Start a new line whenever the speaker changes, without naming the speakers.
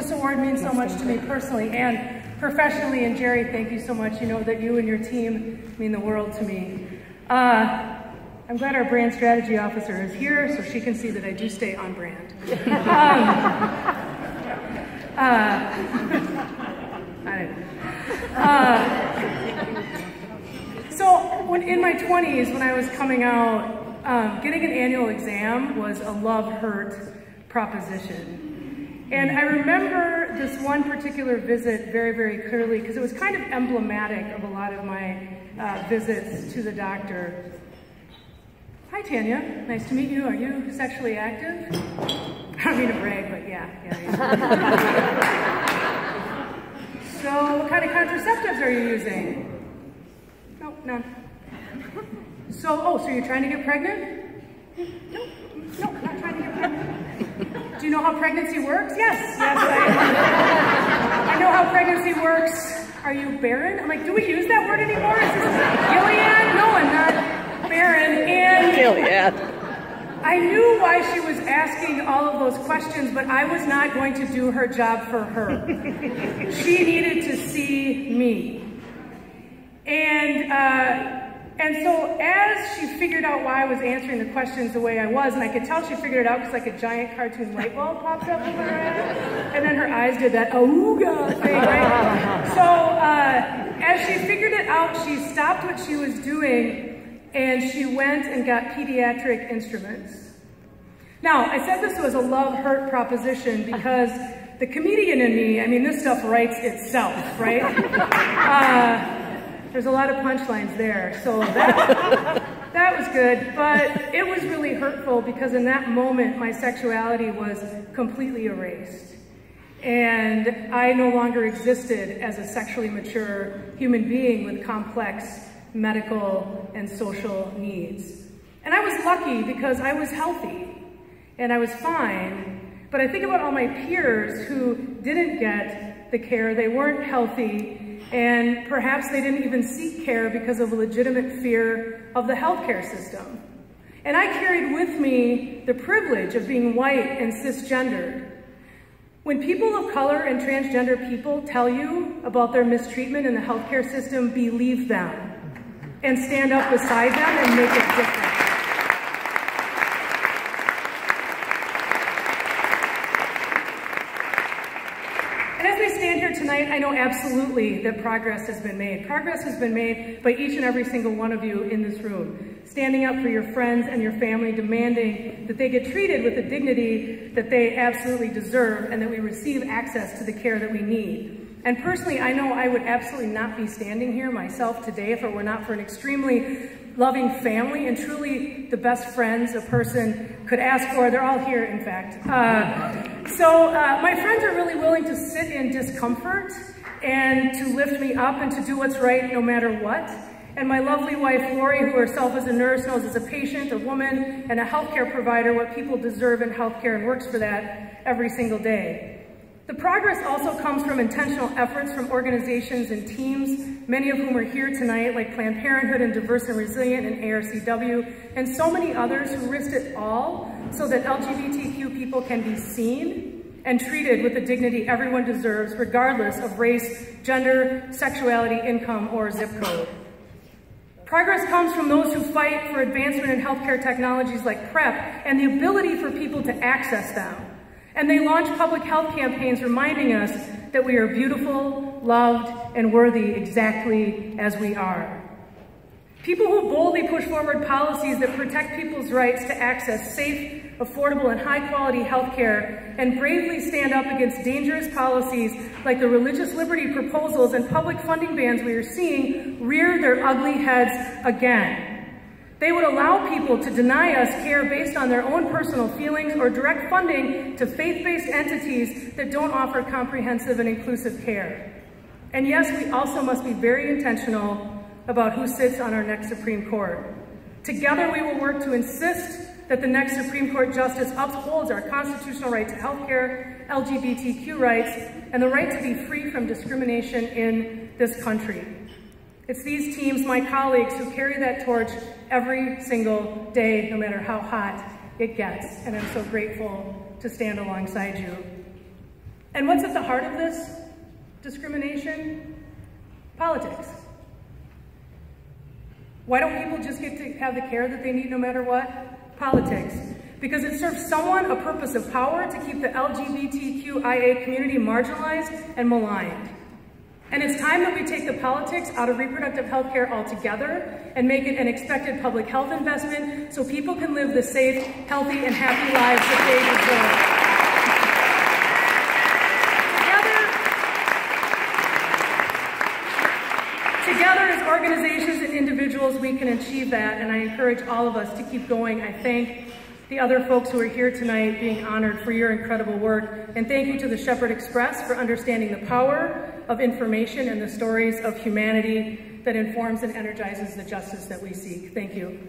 this award means so much to me personally and professionally, and Jerry, thank you so much. You know that you and your team mean the world to me. I'm glad our brand strategy officer is here so she can see that I do stay on brand. So in my 20s, when I was coming out, getting an annual exam was a love-hurt proposition. And I remember this one particular visit very, very clearly because it was kind of emblematic of a lot of my visits to the doctor. Hi, Tanya. Nice to meet you. Are you sexually active? I don't mean to brag, but yeah. So what kind of contraceptives are you using? No, none. So you're trying to get pregnant? No, not trying to get pregnant. Do you know how pregnancy works? Yes, I know how pregnancy works. Are you barren? I'm like, do we use that word anymore? Is this Gilead? No, I'm not barren. And Gilead. I knew why she was asking all of those questions, but I was not going to do her job for her. She needed to see me. And so as she figured out why I was answering the questions the way I was, and I could tell she figured it out because like a giant cartoon light bulb pops up over her head, and then her eyes did that ooga thing, right? So as she figured it out, she stopped what she was doing and she went and got pediatric instruments. Now, I said this was a love-hurt proposition because the comedian in me, I mean, this stuff writes itself, right? There's a lot of punchlines there, so that was good, but it was really hurtful because in that moment, my sexuality was completely erased. And I no longer existed as a sexually mature human being with complex medical and social needs. And I was lucky because I was healthy and I was fine, but I think about all my peers who didn't get the care, they weren't healthy, and perhaps they didn't even seek care because of a legitimate fear of the healthcare system. And I carried with me the privilege of being white and cisgendered. When people of color and transgender people tell you about their mistreatment in the healthcare system, believe them and stand up beside them and make it different. Tonight, I know absolutely that progress has been made. Progress has been made by each and every single one of you in this room, standing up for your friends and your family, demanding that they get treated with the dignity that they absolutely deserve and that we receive access to the care that we need. And personally, I know I would absolutely not be standing here myself today if it were not for an extremely loving family and truly the best friends a person could ask for. They're all here, in fact. My friends are really willing to sit in discomfort and to lift me up and to do what's right no matter what. And my lovely wife, Lori, who herself is a nurse, knows as a patient, a woman, and a healthcare provider what people deserve in healthcare and works for that every single day. The progress also comes from intentional efforts from organizations and teams, many of whom are here tonight, like Planned Parenthood and Diverse and Resilient and ARCW, and so many others who risked it all so that LGBTQ people can be seen and treated with the dignity everyone deserves, regardless of race, gender, sexuality, income, or zip code. Progress comes from those who fight for advancement in healthcare technologies like PrEP and the ability for people to access them. And they launch public health campaigns reminding us that we are beautiful, loved, and worthy exactly as we are. People who boldly push forward policies that protect people's rights to access safe, affordable, and high-quality health care and bravely stand up against dangerous policies like the religious liberty proposals and public funding bans we are seeing rear their ugly heads again. They would allow people to deny us care based on their own personal feelings or direct funding to faith-based entities that don't offer comprehensive and inclusive care. And yes, we also must be very intentional about who sits on our next Supreme Court. Together, we will work to insist that the next Supreme Court justice upholds our constitutional right to health care, LGBTQ rights, and the right to be free from discrimination in this country. It's these teams, my colleagues, who carry that torch every single day, no matter how hot it gets. And I'm so grateful to stand alongside you. And what's at the heart of this discrimination? Politics. Why don't people just get to have the care that they need no matter what? Politics. Because it serves someone a purpose of power to keep the LGBTQIA community marginalized and maligned. And it's time that we take the politics out of reproductive health care altogether and make it an expected public health investment so people can live the safe, healthy, and happy lives that they deserve. Together as organizations and individuals, we can achieve that, and I encourage all of us to keep going. I thank the other folks who are here tonight being honored for your incredible work, and thank you to the Shepherd Express for understanding the power of information and the stories of humanity that informs and energizes the justice that we seek. Thank you.